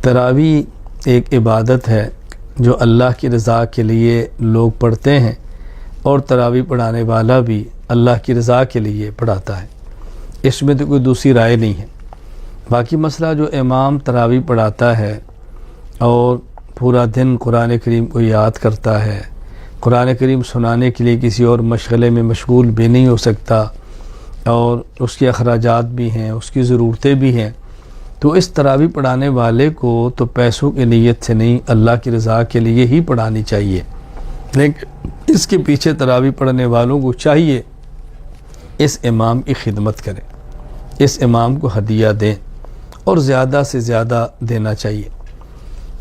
تراویح ایک عبادت ہے جو اللہ کی رضا کے لیے لوگ پڑھتے ہیں، اور تراویح پڑھانے والا بھی اللہ کی رضا کے لیے پڑھاتا ہے، اس میں تو کوئی دوسری رائے نہیں ہے۔ باقی مسئلہ جو امام تراویح پڑھاتا ہے اور پورا دن قرآن کریم کو یاد کرتا ہے، قرآن کریم سنانے کے لیے کسی اور مشغلے میں مشغول بھی نہیں ہو سکتا، اور اس کے اخراجات بھی ہیں، اس کی ضرورتیں بھی ہیں، تو اس تراویح پڑھانے والے کو تو پیسوں کی نیت سے نہیں، اللہ کی رضا کے لیے ہی پڑھانی چاہیے۔ لیکن اس کے پیچھے تراویح پڑھنے والوں کو چاہیے اس امام کی خدمت کریں، اس امام کو ہدیہ دیں، اور زیادہ سے زیادہ دینا چاہیے۔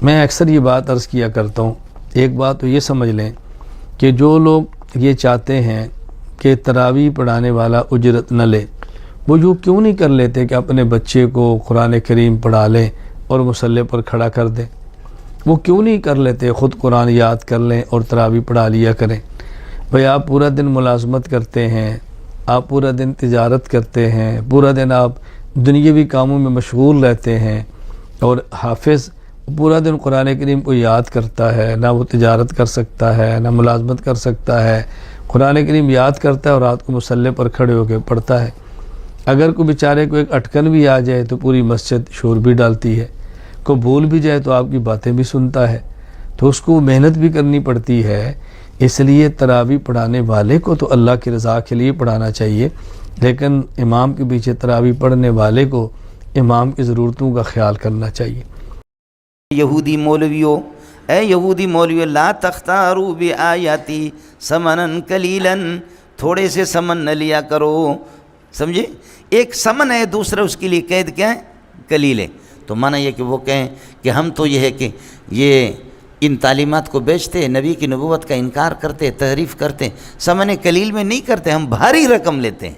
میں اکثر یہ بات عرض کیا کرتا ہوں، ایک بات تو یہ سمجھ لیں کہ جو لوگ یہ چاہتے ہیں کہ تراویح پڑھانے والا اجرت نہ لے، وہ یوں کیوں نہیں کر لیتے کہ اپنے بچے کو قرآن کریم پڑھا لیں اور مصلی پر کھڑا کر دیں؟ وہ کیوں نہیں کر لیتے خود قرآن یاد کر لیں اور تراویح پڑھا لیا کریں؟ بھئی آپ پورا دن ملازمت کرتے ہیں، آپ پورا دن تجارت کرتے ہیں، پورا دن آپ دنیاوی کاموں میں مشغول رہتے ہیں، اور حافظ پورا دن قرآن کریم کو یاد کرتا ہے، نہ وہ تجارت کر سکتا ہے، نہ ملازمت کر سکتا ہے، قرآن کریم یاد کرتا ہے اور رات کو مصلی پر کھڑے ہو کے پڑھتا ہے۔ اگر کوئی بیچارے کو ایک اٹکن بھی آ جائے تو پوری مسجد شور بھی ڈالتی ہے، کوئی بھول بھی جائے تو آپ کی باتیں بھی سنتا ہے، تو اس کو محنت بھی کرنی پڑتی ہے۔ اس لیے تراویح پڑھانے والے کو تو اللہ کی رضا کے لیے پڑھانا چاہیے، لیکن امام کے پیچھے تراویح پڑھنے والے کو امام کی ضرورتوں کا خیال کرنا چاہیے۔ یہودی مولویوں، اے یہودی مولویوں، لا تختاروا بآیاتی ثمنا قلیلا، تھوڑے سے سمن نہ لیا کرو، سمجھے؟ ایک سمن ہے، دوسرا اس کے لیے قید کیا ہے؟ قلیل ہے۔ تو معنی یہ کہ وہ کہیں کہ ہم تو یہ ہے کہ یہ ان تعلیمات کو بیچتے، نبی کی نبوت کا انکار کرتے، تحریف کرتے، سمن قلیل میں نہیں کرتے، ہم بھاری رقم لیتے ہیں۔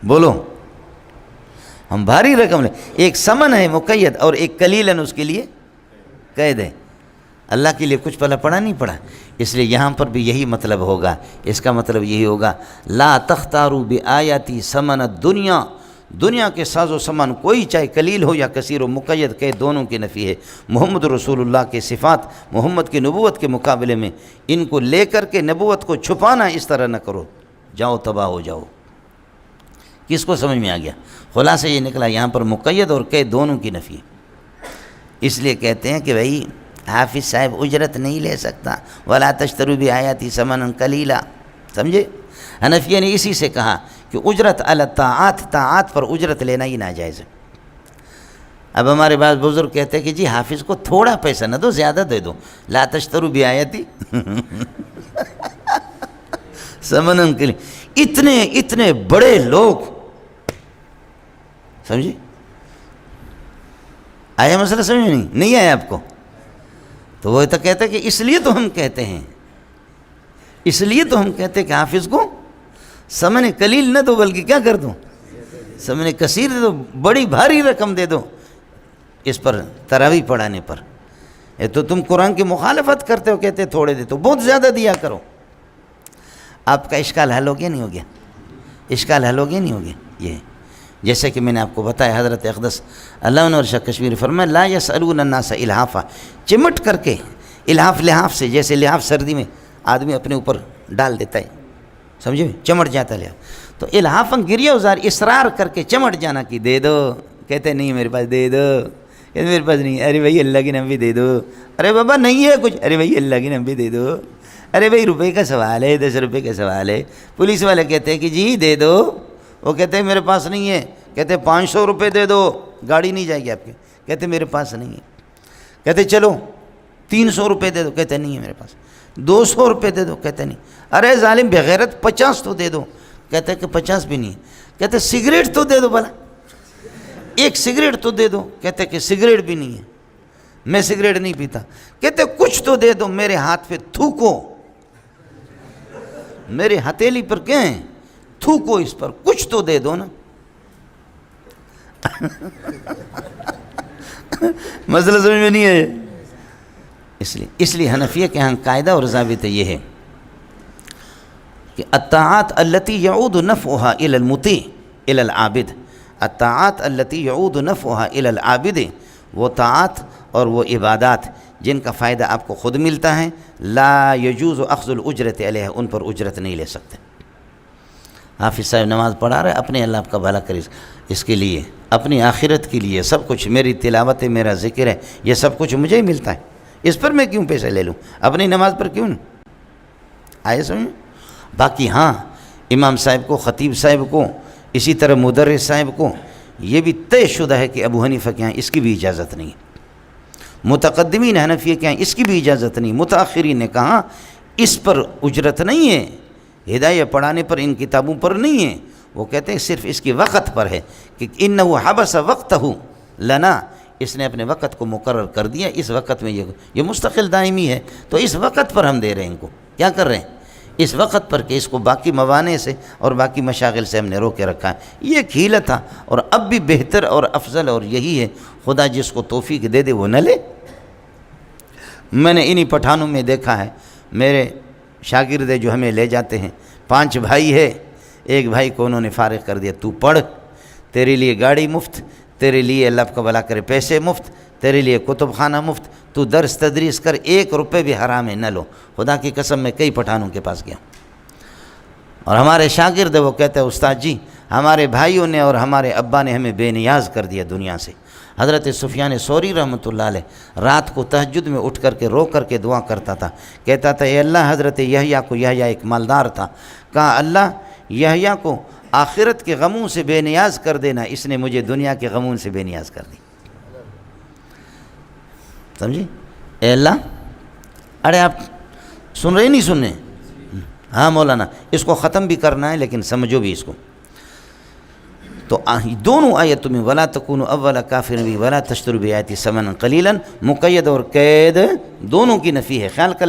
بولو، ہم بھاری رقم لیں۔ ایک سمن ہے مقید اور ایک قلیلاً اس کے لیے قید ہے۔ اللہ کے لیے کچھ پلا پڑا نہیں پڑا، اس لیے یہاں پر بھی یہی مطلب ہوگا۔ اس کا مطلب یہی ہوگا، لا تختاروا بآیاتی ثمن الدنیا، دنیا کے ساز و سامان کوئی چاہے قلیل ہو یا کثیر و مقید کہ دونوں کی نفی ہے۔ محمد رسول اللہ کے صفات محمد کی نبوت کے مقابلے میں ان کو لے کر کے نبوت کو چھپانا اس طرح نہ کرو، جاؤ تباہ ہو جاؤ۔ کس کو سمجھ میں آ گیا؟ خلاصہ یہ نکلا یہاں پر مقید اور قید دونوں کی نفی ہے۔ اس لیے کہتے ہیں کہ بھائی حافظ صاحب اجرت نہیں لے سکتا، ولا تشتروا بآیاتی ثمنا قلیلا، سمجھے؟ حنفیہ نے اسی سے کہا کہ اجرت علی الطاعات، طاعات پر اجرت لینا ہی ناجائز ہے۔ اب ہمارے بعض بزرگ کہتے ہیں کہ جی حافظ کو تھوڑا پیسہ نہ دو، زیادہ دے دو، لا تشتروا بآیاتی ثمنا قلیلا۔ اتنے بڑے لوگ، سمجھے؟ آیا مسئلہ سمجھ میں نہیں آیا آپ کو؟ تو وہ تو کہتا ہے کہ اس لیے تو ہم کہتے ہیں، اس لیے تو ہم کہتے ہیں کہ حافظ کو ثمن قلیل نہ دو، بلکہ کیا کر دو؟ ثمن کثیر دے دو، بڑی بھاری رقم دے دو اس پر تراویح پڑھانے پر۔ تو تم قرآن کی مخالفت کرتے ہو، کہتے تھوڑے دے تو بہت زیادہ دیا کرو۔ آپ کا اشکال حل ہو گیا نہیں ہو گیا؟ اشکال حل ہو گیا نہیں ہو گیا؟ یہ جیسے کہ میں نے آپ کو بتایا، حضرت اقدس اللہ عنہ شاہ کشمیری فرمایا، لا یسألون الناس الحافا، چمٹ کر کے، الحاف لحاف سے، جیسے لحاف سردی میں آدمی اپنے اوپر ڈال دیتا ہے، سمجھے؟ چمٹ جاتا ہے لحاف، تو الحافاً گریہ ازار، اصرار کر کے چمٹ جانا کہ دے دو، کہتے نہیں میرے پاس، دے دو، کہتے میرے پاس نہیں، ارے بھائی اللہ کی نام بھی دے دو، ارے بابا نہیں ہے کچھ، ارے بھائی اللہ کی نام بھی دے دو، ارے بھائی روپے کا سوال ہے، 10 روپے کا سوال ہے۔ پولیس والے کہتے ہیں کہ جی دے دو، وہ کہتے ہیں میرے پاس نہیں ہے، کہتے 500 روپے دے دو، گاڑی نہیں جائے گی آپ کے، کہتے میرے پاس نہیں ہے، کہتے چلو 300 روپے دے دو، کہتے نہیں ہے میرے پاس، 200 روپے دے دو، کہتے نہیں، ارے ظالم بغیرت 50 تو دے دو، کہتے کہ 50 بھی نہیں ہے، کہتے سگریٹ تو دے دو بھلا، 1 سگریٹ تو دے دو، کہتے کہ سگریٹ بھی نہیں ہے، میں سگریٹ نہیں پیتا، کہتے کچھ تو دے دو، میرے ہاتھ پہ تھوکو، میرے ہتھیلی پر کیا ہے؟ تھوکو، اس پر کچھ تو دے دو نا۔ مسئلہ سمجھ میں نہیں ہے؟ اس لیے حنفیہ کے ہاں قاعدہ اور ضابطہ یہ ہے کہ الطاعات التي يعود نفعها الى المطيع الى العابد، الطاعات التي يعود نفعها الى العابد، وہ طاعات اور وہ عبادات جن کا فائدہ آپ کو خود ملتا ہے، لا يجوز اخذ الاجرت علیہ، ان پر اجرت نہیں لے سکتے۔ حافظ صاحب نماز پڑھا رہے، اپنے اللہ آپ کا بھلا کرے، اس کے لیے اپنی آخرت کے لیے سب کچھ، میری تلاوت ہے، میرا ذکر ہے، یہ سب کچھ مجھے ہی ملتا ہے، اس پر میں کیوں پیسے لے لوں، اپنی نماز پر کیوں؟ آئے سمجھ؟ باقی ہاں امام صاحب کو، خطیب صاحب کو، اسی طرح مدرس صاحب کو یہ بھی طے شدہ ہے کہ ابو حنیفہ کے یہاں اس کی بھی اجازت نہیں، متقدمین حنفیہ کے یہاں اس کی بھی اجازت نہیں، متاخرین نے کہا اس پر اجرت نہیں ہے، ہدایہ پڑھانے پر، ان کتابوں پر نہیں ہے، وہ کہتے ہیں صرف اس کی وقت پر ہے کہ انہ حبس وقتہ لنا، اس نے اپنے وقت کو مقرر کر دیا، اس وقت میں یہ مستقل دائمی ہے، تو اس وقت پر ہم دے رہے ہیں، ان کو کیا کر رہے ہیں اس وقت پر، کہ اس کو باقی موانع سے اور باقی مشاغل سے ہم نے روکے رکھا ہے۔ یہ ایک حیلہ تھا، اور اب بھی بہتر اور افضل اور یہی ہے، خدا جس کو توفیق دے دے وہ نہ لے۔ میں نے انہی پٹھانوں میں دیکھا ہے، میرے شاگرد جو ہمیں لے جاتے ہیں، 5 بھائی ہے، ایک بھائی کو انہوں نے فارغ کر دیا، تو پڑھ، تیرے لیے گاڑی مفت، تیرے لیے اللہ کا بھلا کرے پیسے مفت، تیرے لیے کتب خانہ مفت، تو درس تدریس کر، 1 روپے بھی حرام ہے نہ لو۔ خدا کی قسم میں کئی پٹھانوں کے پاس گیا، اور ہمارے شاگرد وہ کہتے ہیں استاد جی ہمارے بھائیوں نے اور ہمارے ابا نے ہمیں بے نیاز کر دیا دنیا سے۔ حضرت سفیان ثوری رحمۃ اللہ علیہ رات کو تہجد میں اٹھ کر کے رو کر کے دعا کرتا تھا، کہتا تھا اے اللہ، حضرت یحییٰ کو، یحییٰ ایک مالدار تھا، کہا اللہ یحییٰ کو آخرت کے غموں سے بے نیاز کر دینا، اس نے مجھے دنیا کے غموں سے بے نیاز کر دی۔ سمجھی؟ اے اللہ، ارے آپ سن رہے نہیں سن رہے؟ ہاں مولانا، اس کو ختم بھی کرنا ہے لیکن سمجھو بھی اس کو۔ تو دونوں آیتوں میں ولا تکونوا اول کافر بھی ولا تشتروا بآیاتی ثمنا قلیلا، مقید اور قید دونوں کی نفی ہے، خیال کر